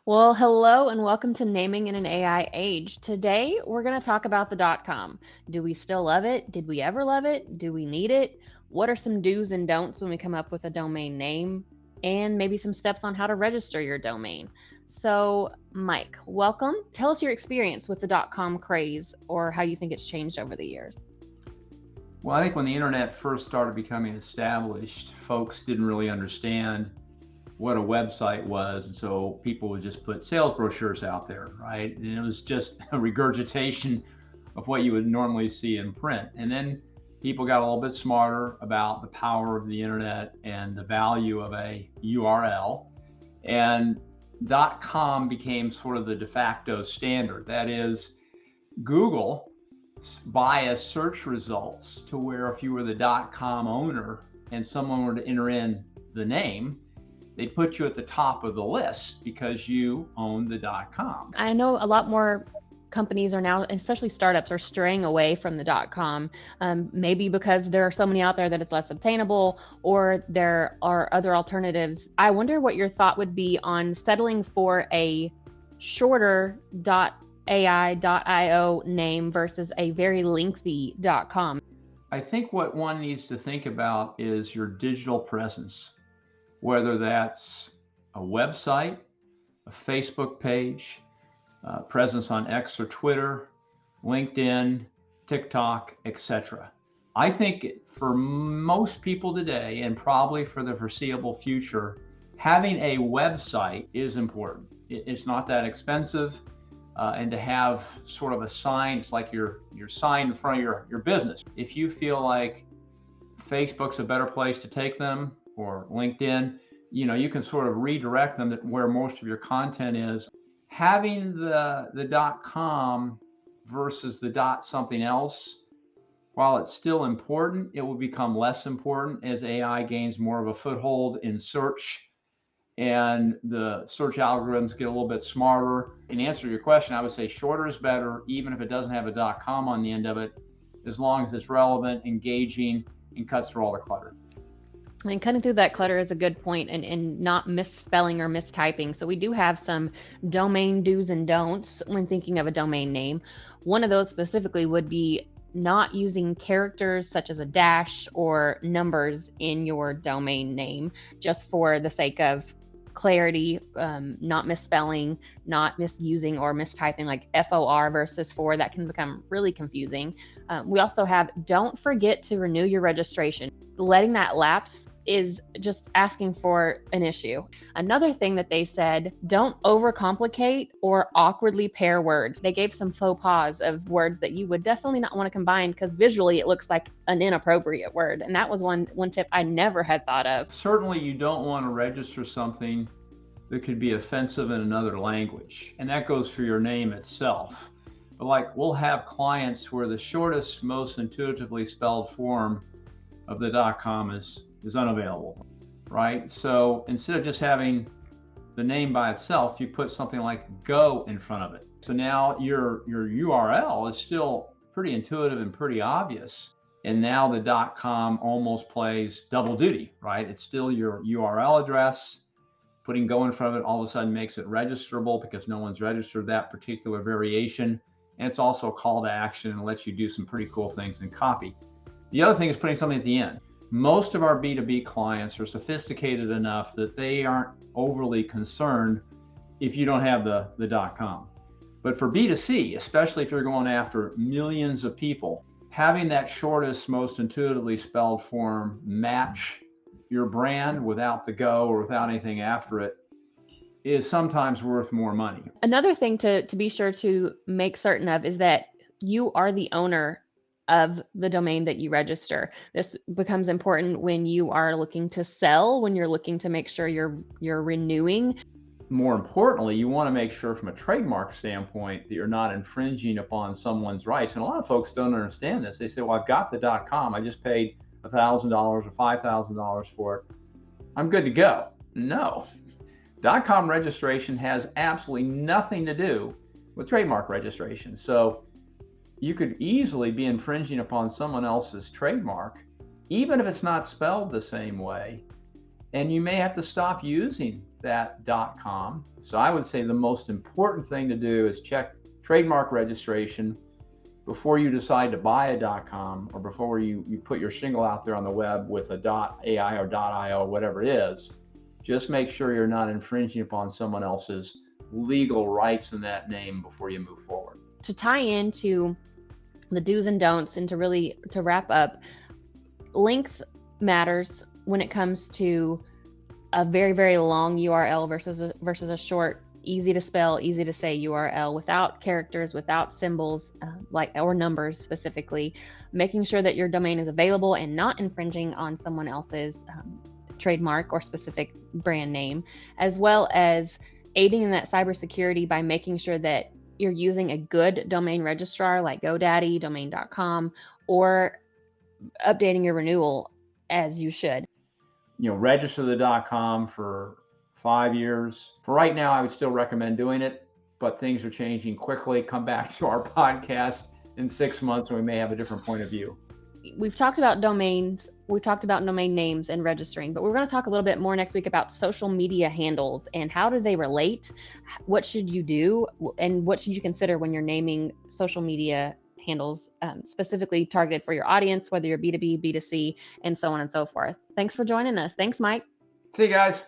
Well, hello and welcome to Naming in an AI Age. Today, we're going to talk about the .com. Do we still love it? Did we ever love it? Do we need it? What are some do's and don'ts when we come up with a domain name? And maybe some steps on how to register your domain. So, Mike, welcome. Tell us your experience with the .com craze or how you think it's changed over the years. Well, I think when the internet first started becoming established, folks didn't really understand what a website was, and so people would just put sales brochures out there, right? And it was just a regurgitation of what you would normally see in print. And then people got a little bit smarter about the power of the internet and the value of a URL, and .com became sort of the de facto standard. That is, Google biased search results to where if you were the .com owner and someone were to enter in the name, they put you at the top of the list because you own the .com. I know a lot more companies are now, especially startups, are straying away from the .com, maybe because there are so many out there that it's less obtainable, or there are other alternatives. I wonder what your thought would be on settling for a shorter .ai.io name versus a very lengthy .com. I think what one needs to think about is your digital presence, whether that's a website, a Facebook page, presence on X or Twitter, LinkedIn, TikTok, etc. I think for most people today, and probably for the foreseeable future, having a website is important. It's not that expensive, and to have sort of a sign, it's like your sign in front of your business. If you feel like Facebook's a better place to take them, or LinkedIn, you can sort of redirect them to where most of your content is. Having the .com versus the something else, while it's still important, it will become less important as AI gains more of a foothold in search and the search algorithms get a little bit smarter. In answer to your question, I would say shorter is better, even if it doesn't have a .com on the end of it, as long as it's relevant, engaging, and cuts through all the clutter. And cutting through that clutter is a good point, and not misspelling or mistyping. So we do have some domain do's and don'ts when thinking of a domain name. One of those specifically would be not using characters such as a dash or numbers in your domain name just for the sake of clarity, not misspelling, not misusing or mistyping like FOR versus for. That can become really confusing. We also have don't forget to renew your registration. Letting that lapse is just asking for an issue. Another thing that they said, don't overcomplicate or awkwardly pair words. They gave some faux pas of words that you would definitely not want to combine because visually it looks like an inappropriate word. And that was one tip I never had thought of. Certainly you don't want to register something that could be offensive in another language. And that goes for your name itself. But like we'll have clients where the shortest, most intuitively spelled form of the .com is unavailable, right? So instead of just having the name by itself, you put something like go in front of it. So now your URL is still pretty intuitive and pretty obvious. And now the .com almost plays double duty, right? It's still your URL address. Putting go in front of it all of a sudden makes it registerable because no one's registered that particular variation. And it's also a call to action and lets you do some pretty cool things in copy. The other thing is putting something at the end. Most of our B2B clients are sophisticated enough that they aren't overly concerned if you don't have the .com. But for B2C, especially if you're going after millions of people, having that shortest, most intuitively spelled form match your brand without the go or without anything after it is sometimes worth more money. Another thing to be sure to make certain of is that you are the owner of the domain that you register. This becomes important when you are looking to sell, when you're looking to make sure you're renewing. More importantly, you want to make sure from a trademark standpoint that you're not infringing upon someone's rights. And a lot of folks don't understand this. They say, well, I've got the .com. I just paid $1,000 or $5,000 for it. I'm good to go. No. .com registration has absolutely nothing to do with trademark registration. So you could easily be infringing upon someone else's trademark, even if it's not spelled the same way. And you may have to stop using that .com. So I would say the most important thing to do is check trademark registration before you decide to buy a .com, or before you put your shingle out there on the web with a .ai or .io, whatever it is. Just make sure you're not infringing upon someone else's legal rights in that name before you move forward. To tie into the do's and don'ts, and to wrap up, length matters when it comes to a very, very long URL versus a short, easy to spell, easy to say URL without characters, without symbols, or numbers specifically. Making sure that your domain is available and not infringing on someone else's trademark or specific brand name, as well as aiding in that cybersecurity by making sure that you're using a good domain registrar like GoDaddy, domain.com, or updating your renewal as you should. Register the .com for 5 years. For right now, I would still recommend doing it, but things are changing quickly. Come back to our podcast in 6 months and we may have a different point of view. We've talked about domains, we've talked about domain names and registering, but we're going to talk a little bit more next week about social media handles and how do they relate? What should you do? And what should you consider when you're naming social media handles specifically targeted for your audience, whether you're B2B, B2C, and so on and so forth. Thanks for joining us. Thanks, Mike. See you guys.